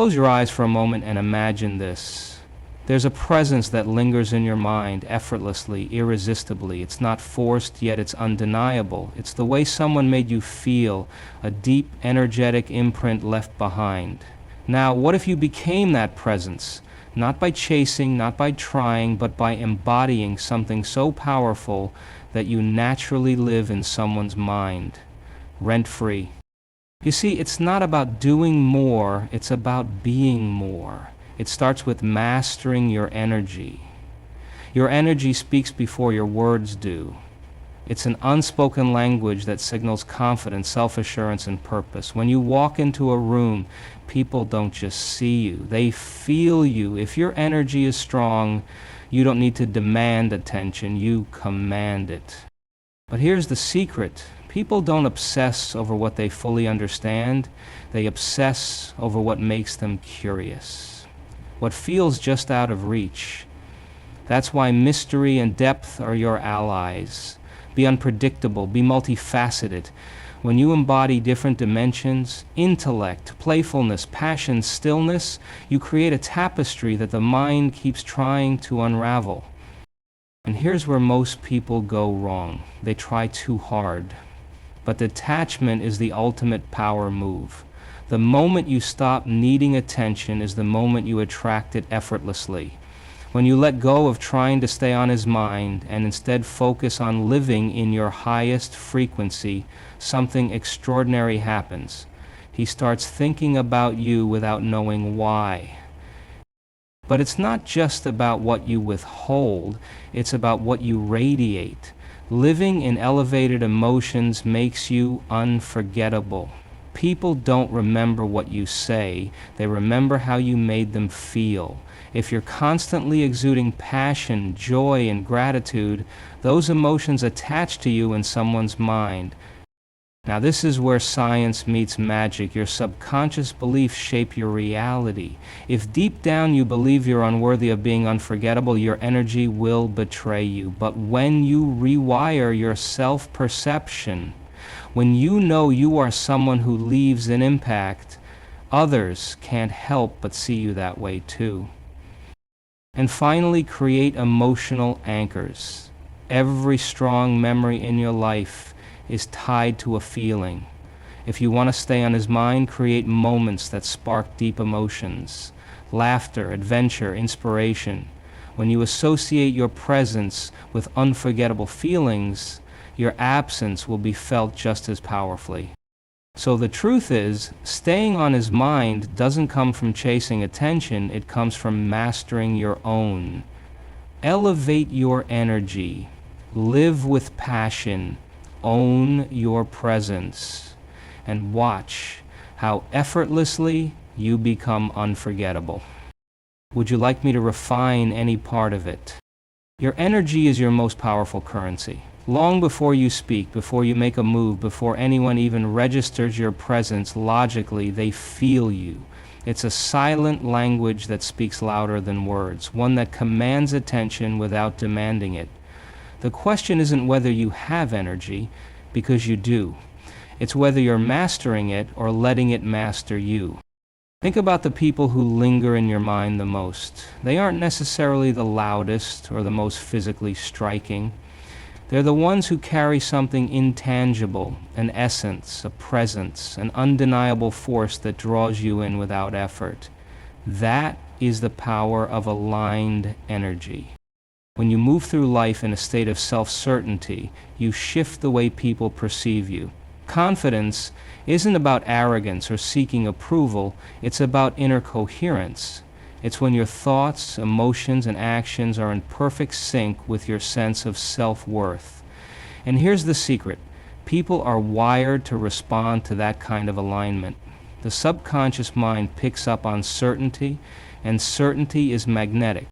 Close your eyes for a moment and imagine this. There's a presence that lingers in your mind effortlessly, irresistibly. It's not forced, yet it's undeniable. It's the way someone made you feel, a deep, energetic imprint left behind. Now, what if you became that presence? Not by chasing, not by trying, but by embodying something so powerful that you naturally live in someone's mind, rent-free. You see, it's not about doing more, it's about being more. It starts with mastering your energy. Your energy speaks before your words do. It's an unspoken language that signals confidence, self-assurance, and purpose. When you walk into a room, people don't just see you, they feel you. If your energy is strong, you don't need to demand attention, you command it. But here's the secret. People don't obsess over what they fully understand, they obsess over what makes them curious. What feels just out of reach. That's why mystery and depth are your allies. Be unpredictable, be multifaceted. When you embody different dimensions, intellect, playfulness, passion, stillness, you create a tapestry that the mind keeps trying to unravel. And here's where most people go wrong. They try too hard. But detachment is the ultimate power move. The moment you stop needing attention is the moment you attract it effortlessly. When you let go of trying to stay on his mind and instead focus on living in your highest frequency, something extraordinary happens. He starts thinking about you without knowing why. But it's not just about what you withhold, it's about what you radiate. Living in elevated emotions makes you unforgettable. People don't remember what you say, they remember how you made them feel. If you're constantly exuding passion, joy, and gratitude, those emotions attach to you in someone's mind. Now this is where science meets magic. Your subconscious beliefs shape your reality. If deep down you believe you're unworthy of being unforgettable, your energy will betray you. But when you rewire your self-perception, when you know you are someone who leaves an impact, others can't help but see you that way too. And finally, create emotional anchors. Every strong memory in your life is tied to a feeling. If you want to stay on his mind, create moments that spark deep emotions. Laughter, adventure, inspiration. When you associate your presence with unforgettable feelings, your absence will be felt just as powerfully. So the truth is, staying on his mind doesn't come from chasing attention, it comes from mastering your own. Elevate your energy. Live with passion. Own your presence. And watch how effortlessly you become unforgettable. Would you like me to refine any part of it? Your energy is your most powerful currency. Long before you speak, before you make a move, before anyone even registers your presence logically, they feel you. It's a silent language that speaks louder than words, one that commands attention without demanding it. The question isn't whether you have energy, because you do. It's whether you're mastering it or letting it master you. Think about the people who linger in your mind the most. They aren't necessarily the loudest or the most physically striking. They're the ones who carry something intangible, an essence, a presence, an undeniable force that draws you in without effort. That is the power of aligned energy. When you move through life in a state of self-certainty, you shift the way people perceive you. Confidence isn't about arrogance or seeking approval, it's about inner coherence. It's when your thoughts, emotions, and actions are in perfect sync with your sense of self-worth. And here's the secret. People are wired to respond to that kind of alignment. The subconscious mind picks up on certainty, and certainty is magnetic.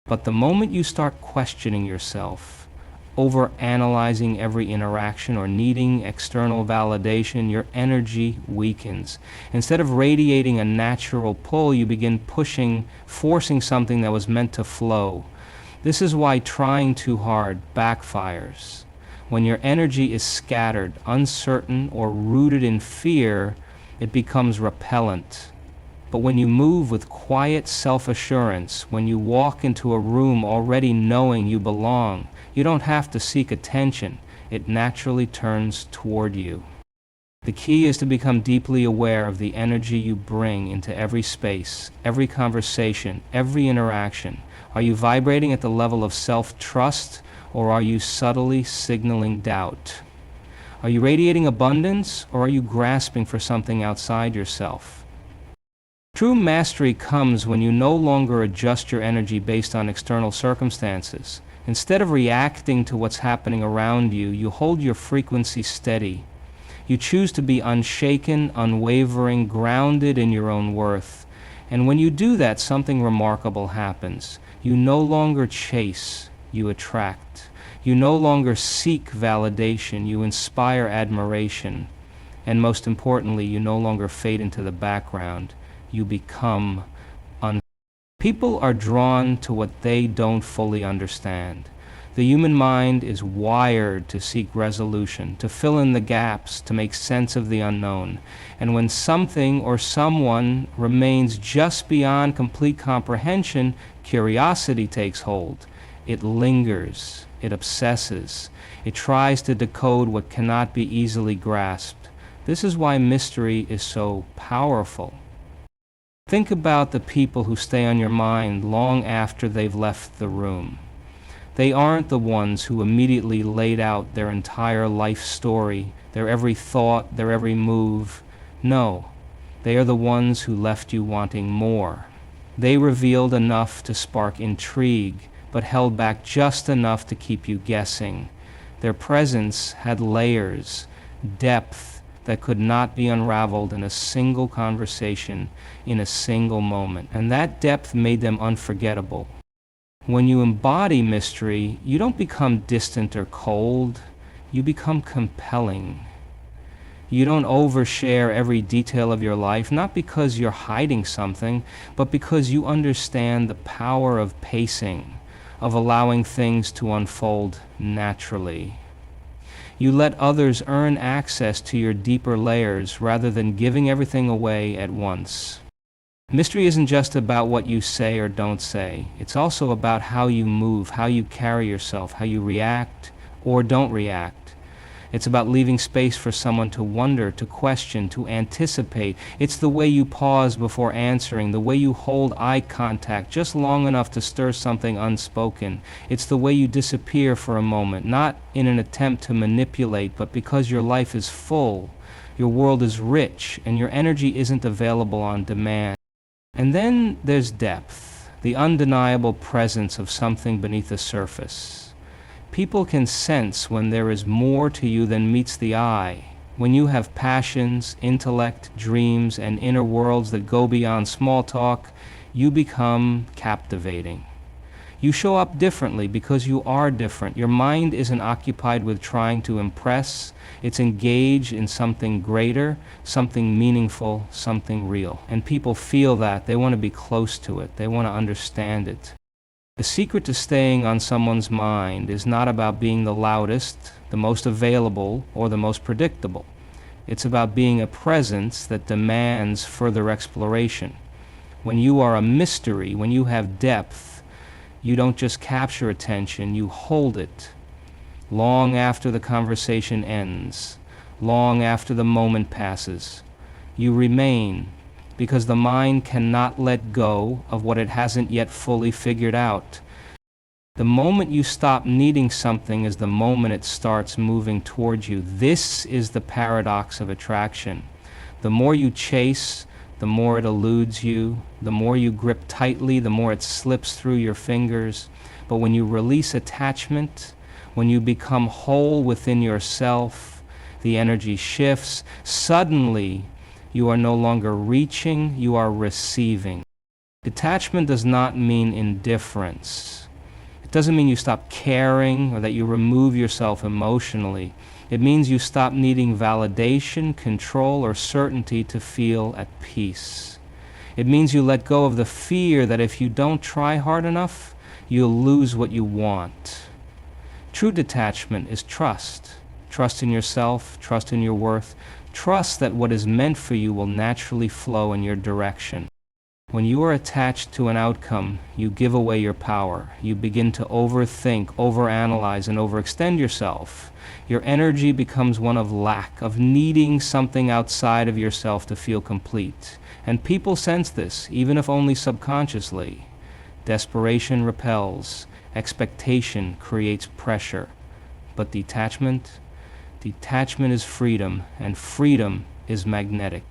But the moment you start questioning yourself, over-analyzing every interaction or needing external validation, your energy weakens. Instead of radiating a natural pull, you begin forcing something that was meant to flow. This is why trying too hard backfires. When your energy is scattered, uncertain, or rooted in fear, it becomes repellent. But when you move with quiet self-assurance, when you walk into a room already knowing you belong, you don't have to seek attention. It naturally turns toward you. The key is to become deeply aware of the energy you bring into every space, every conversation, every interaction. Are you vibrating at the level of self-trust, or are you subtly signaling doubt? Are you radiating abundance, or are you grasping for something outside yourself? True mastery comes when you no longer adjust your energy based on external circumstances. Instead of reacting to what's happening around you, you hold your frequency steady. You choose to be unshaken, unwavering, grounded in your own worth. And when you do that, something remarkable happens. You no longer chase, you attract. You no longer seek validation, you inspire admiration. And most importantly, you no longer fade into the background. You become unforgettable. People are drawn to what they don't fully understand. The human mind is wired to seek resolution, to fill in the gaps, to make sense of the unknown. And when something or someone remains just beyond complete comprehension, curiosity takes hold. It lingers, it obsesses, it tries to decode what cannot be easily grasped. This is why mystery is so powerful. Think about the people who stay on your mind long after they've left the room. They aren't the ones who immediately laid out their entire life story, their every thought, their every move. No, they are the ones who left you wanting more. They revealed enough to spark intrigue, but held back just enough to keep you guessing. Their presence had layers, depth that could not be unraveled in a single conversation, in a single moment. And that depth made them unforgettable. When you embody mystery, you don't become distant or cold, you become compelling. You don't overshare every detail of your life, not because you're hiding something, but because you understand the power of pacing, of allowing things to unfold naturally. You let others earn access to your deeper layers rather than giving everything away at once. Mystery isn't just about what you say or don't say. It's also about how you move, how you carry yourself, how you react or don't react. It's about leaving space for someone to wonder, to question, to anticipate. It's the way you pause before answering, the way you hold eye contact just long enough to stir something unspoken. It's the way you disappear for a moment, not in an attempt to manipulate, but because your life is full, your world is rich, and your energy isn't available on demand. And then there's depth, the undeniable presence of something beneath the surface. People can sense when there is more to you than meets the eye, when you have passions, intellect, dreams, and inner worlds that go beyond small talk. You become captivating. You show up differently because you are different. Your mind isn't occupied with trying to impress. It's engaged in something greater, something meaningful, something real. And people feel that. They want to be close to it. They want to understand it. The secret to staying on someone's mind is not about being the loudest, the most available, or the most predictable. It's about being a presence that demands further exploration. When you are a mystery, when you have depth, you don't just capture attention, you hold it. Long after the conversation ends, long after the moment passes, you remain, because the mind cannot let go of what it hasn't yet fully figured out. The moment you stop needing something is the moment it starts moving towards you. This is the paradox of attraction. The more you chase, the more it eludes you. The more you grip tightly, the more it slips through your fingers. But when you release attachment, when you become whole within yourself, the energy shifts. Suddenly, you are no longer reaching, you are receiving. Detachment does not mean indifference. It doesn't mean you stop caring or that you remove yourself emotionally. It means you stop needing validation, control, or certainty to feel at peace. It means you let go of the fear that if you don't try hard enough, you'll lose what you want. True detachment is trust. Trust in yourself, trust in your worth, trust that what is meant for you will naturally flow in your direction. When you are attached to an outcome, you give away your power. You begin to overthink, overanalyze, and overextend yourself. Your energy becomes one of lack, of needing something outside of yourself to feel complete. And people sense this, even if only subconsciously. Desperation repels. Expectation creates pressure. But detachment? Detachment is freedom, and freedom is magnetic.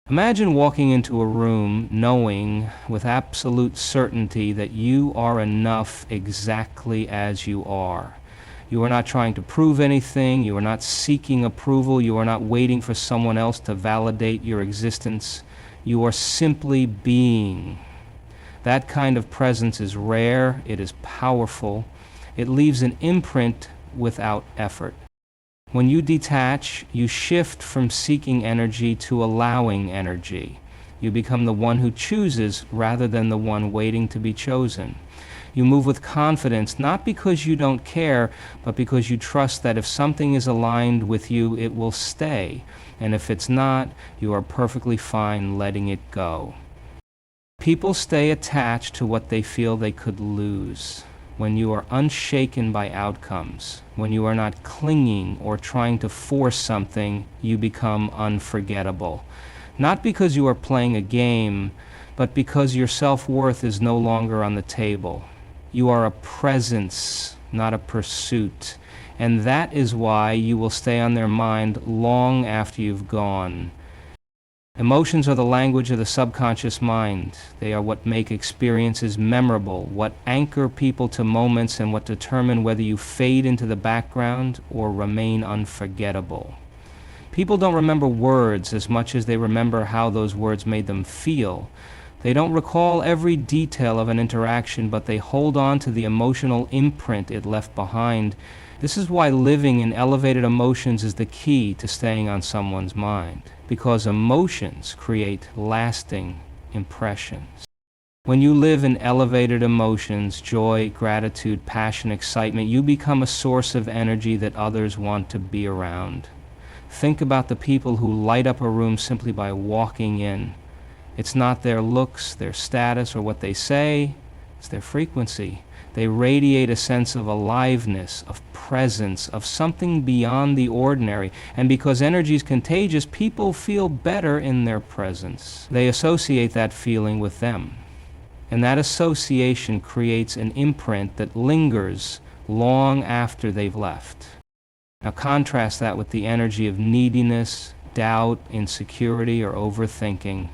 Imagine walking into a room knowing with absolute certainty that you are enough exactly as you are. You are not trying to prove anything. You are not seeking approval. You are not waiting for someone else to validate your existence. You are simply being. That kind of presence is rare. It is powerful. It leaves an imprint without effort. When you detach, you shift from seeking energy to allowing energy. You become the one who chooses rather than the one waiting to be chosen. You move with confidence, not because you don't care, but because you trust that if something is aligned with you, it will stay. And if it's not, you are perfectly fine letting it go. People stay attached to what they feel they could lose. When you are unshaken by outcomes, when you are not clinging or trying to force something, you become unforgettable. Not because you are playing a game, but because your self-worth is no longer on the table. You are a presence, not a pursuit. And that is why you will stay on their mind long after you've gone. Emotions are the language of the subconscious mind. They are what make experiences memorable, what anchor people to moments, and what determine whether you fade into the background or remain unforgettable. People don't remember words as much as they remember how those words made them feel. They don't recall every detail of an interaction, but they hold on to the emotional imprint it left behind. This is why living in elevated emotions is the key to staying on someone's mind, because emotions create lasting impressions. When you live in elevated emotions, joy, gratitude, passion, excitement, you become a source of energy that others want to be around. Think about the people who light up a room simply by walking in. It's not their looks, their status, or what they say, it's their frequency. They radiate a sense of aliveness, of presence, of something beyond the ordinary. And because energy is contagious, people feel better in their presence. They associate that feeling with them. And that association creates an imprint that lingers long after they've left. Now contrast that with the energy of neediness, doubt, insecurity, or overthinking.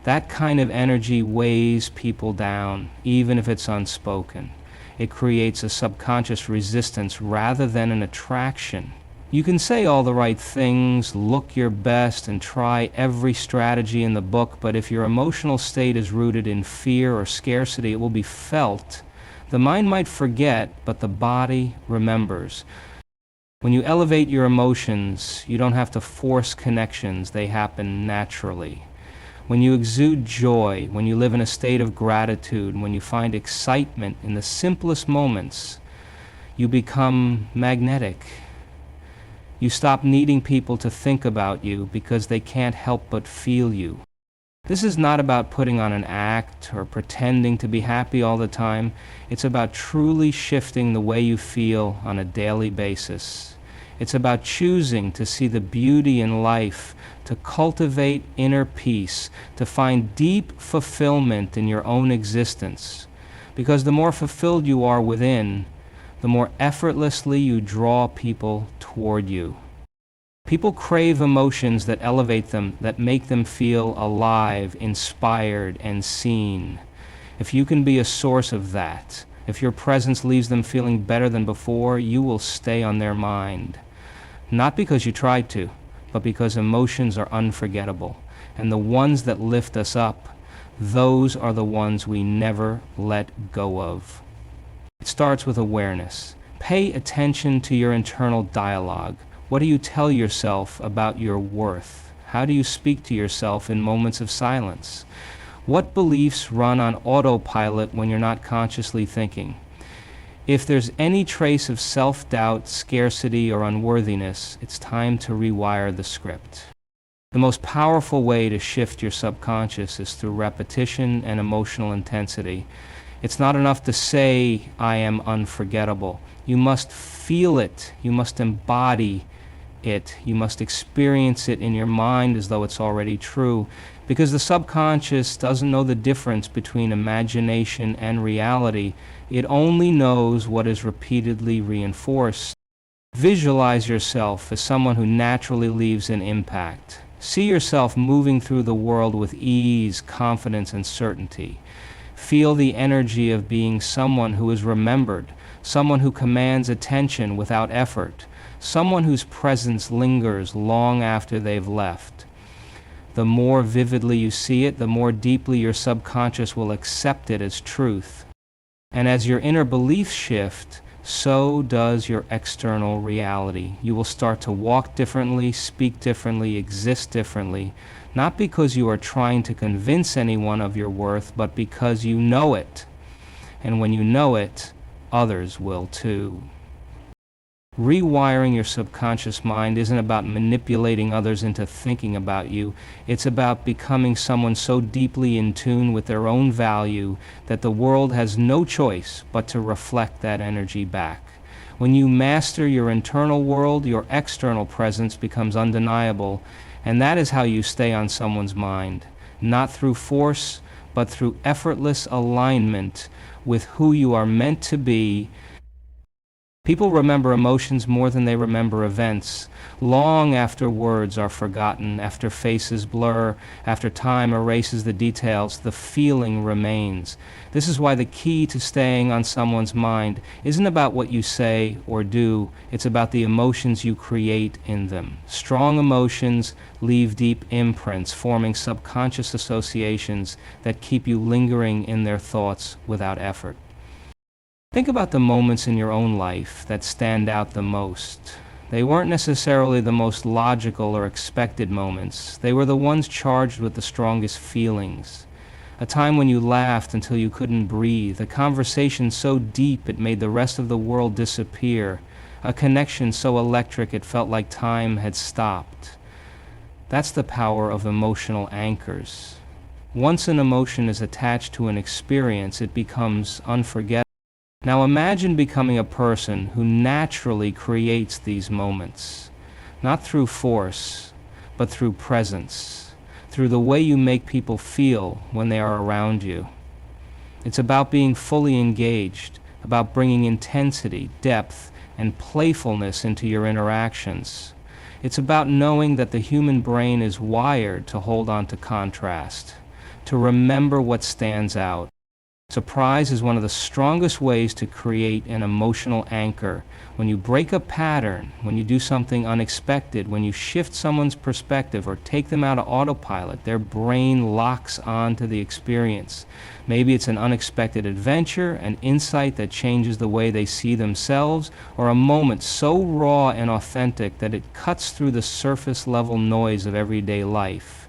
That kind of energy weighs people down, even if it's unspoken. It creates a subconscious resistance rather than an attraction. You can say all the right things, look your best, and try every strategy in the book, but if your emotional state is rooted in fear or scarcity, it will be felt. The mind might forget, but the body remembers. When you elevate your emotions, you don't have to force connections, they happen naturally. When you exude joy, when you live in a state of gratitude, when you find excitement in the simplest moments, you become magnetic. You stop needing people to think about you because they can't help but feel you. This is not about putting on an act or pretending to be happy all the time. It's about truly shifting the way you feel on a daily basis. It's about choosing to see the beauty in life, to cultivate inner peace, to find deep fulfillment in your own existence. Because the more fulfilled you are within, the more effortlessly you draw people toward you. People crave emotions that elevate them, that make them feel alive, inspired, and seen. If you can be a source of that, if your presence leaves them feeling better than before, you will stay on their mind. Not because you tried to, but because emotions are unforgettable. And the ones that lift us up, those are the ones we never let go of. It starts with awareness. Pay attention to your internal dialogue. What do you tell yourself about your worth? How do you speak to yourself in moments of silence? What beliefs run on autopilot when you're not consciously thinking? If there's any trace of self-doubt, scarcity, or unworthiness, it's time to rewire the script. The most powerful way to shift your subconscious is through repetition and emotional intensity. It's not enough to say, I am unforgettable. You must feel it. You must embody it. You must experience it in your mind as though it's already true. Because the subconscious doesn't know the difference between imagination and reality. It only knows what is repeatedly reinforced. Visualize yourself as someone who naturally leaves an impact. See yourself moving through the world with ease, confidence, and certainty. Feel the energy of being someone who is remembered, someone who commands attention without effort, someone whose presence lingers long after they've left. The more vividly you see it, the more deeply your subconscious will accept it as truth. And as your inner beliefs shift, so does your external reality. You will start to walk differently, speak differently, exist differently, not because you are trying to convince anyone of your worth, but because you know it. And when you know it, others will too. Rewiring your subconscious mind isn't about manipulating others into thinking about you. It's about becoming someone so deeply in tune with their own value that the world has no choice but to reflect that energy back. When you master your internal world, your external presence becomes undeniable, and that is how you stay on someone's mind, not through force, but through effortless alignment with who you are meant to be. People remember emotions more than they remember events. Long after words are forgotten, after faces blur, after time erases the details, the feeling remains. This is why the key to staying on someone's mind isn't about what you say or do, it's about the emotions you create in them. Strong emotions leave deep imprints, forming subconscious associations that keep you lingering in their thoughts without effort. Think about the moments in your own life that stand out the most. They weren't necessarily the most logical or expected moments. They were the ones charged with the strongest feelings. A time when you laughed until you couldn't breathe. A conversation so deep it made the rest of the world disappear. A connection so electric it felt like time had stopped. That's the power of emotional anchors. Once an emotion is attached to an experience, it becomes unforgettable. Now imagine becoming a person who naturally creates these moments, not through force, but through presence, through the way you make people feel when they are around you. It's about being fully engaged, about bringing intensity, depth, and playfulness into your interactions. It's about knowing that the human brain is wired to hold on to contrast, to remember what stands out. Surprise is one of the strongest ways to create an emotional anchor. When you break a pattern, when you do something unexpected, when you shift someone's perspective or take them out of autopilot, their brain locks on to the experience. Maybe it's an unexpected adventure, an insight that changes the way they see themselves, or a moment so raw and authentic that it cuts through the surface level noise of everyday life.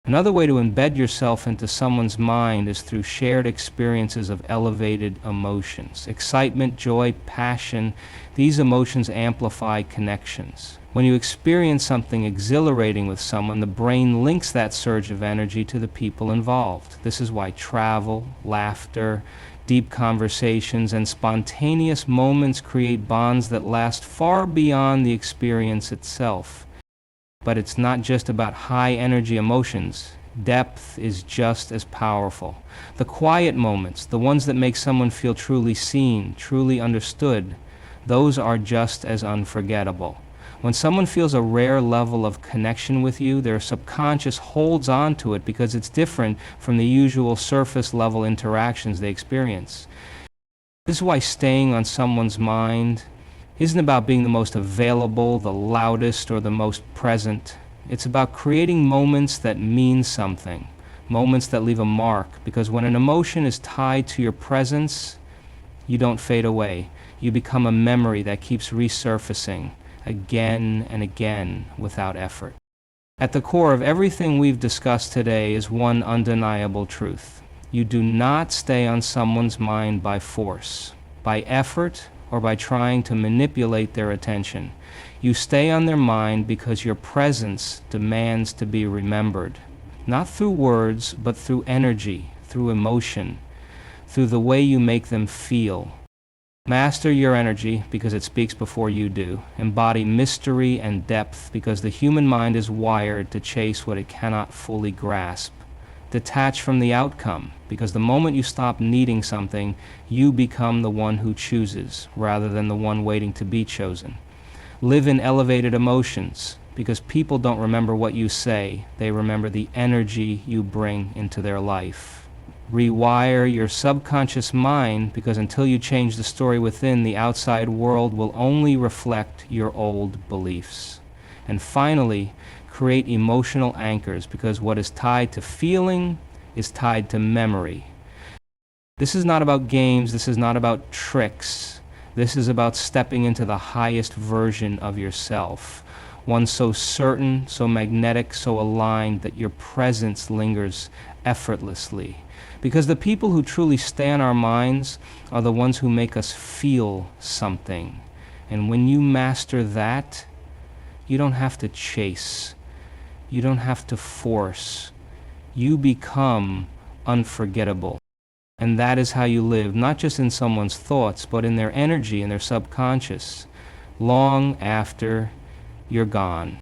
Another way to embed yourself into someone's mind is through shared experiences of elevated emotions. Excitement, joy, passion, these emotions amplify connections. When you experience something exhilarating with someone, the brain links that surge of energy to the people involved. This is why travel, laughter, deep conversations, and spontaneous moments create bonds that last far beyond the experience itself. But it's not just about high-energy emotions. Depth is just as powerful. The quiet moments, the ones that make someone feel truly seen, truly understood, those are just as unforgettable. When someone feels a rare level of connection with you, their subconscious holds on to it because it's different from the usual surface-level interactions they experience. This is why staying on someone's mind isn't about being the most available, the loudest, or the most present. It's about creating moments that mean something, moments that leave a mark, because when an emotion is tied to your presence, you don't fade away. You become a memory that keeps resurfacing again and again without effort. At the core of everything we've discussed today is one undeniable truth. You do not stay on someone's mind by force. By effort, or by trying to manipulate their attention. You stay on their mind because your presence demands to be remembered. Not through words, but through energy, through emotion, through the way you make them feel. Master your energy because it speaks before you do. Embody mystery and depth because the human mind is wired to chase what it cannot fully grasp. Detach from the outcome because the moment you stop needing something, you become the one who chooses rather than the one waiting to be chosen. Live in elevated emotions because people don't remember what you say, they remember the energy you bring into their life. Rewire your subconscious mind because until you change the story within, the outside world will only reflect your old beliefs. And finally, create emotional anchors because what is tied to feeling is tied to memory. This is not about games, this is not about tricks. This is about stepping into the highest version of yourself. One so certain, so magnetic, so aligned that your presence lingers effortlessly. Because the people who truly stay on our minds are the ones who make us feel something. And when you master that, you don't have to chase. You don't have to force. You become unforgettable. And that is how you live, not just in someone's thoughts, but in their energy, in their subconscious, long after you're gone.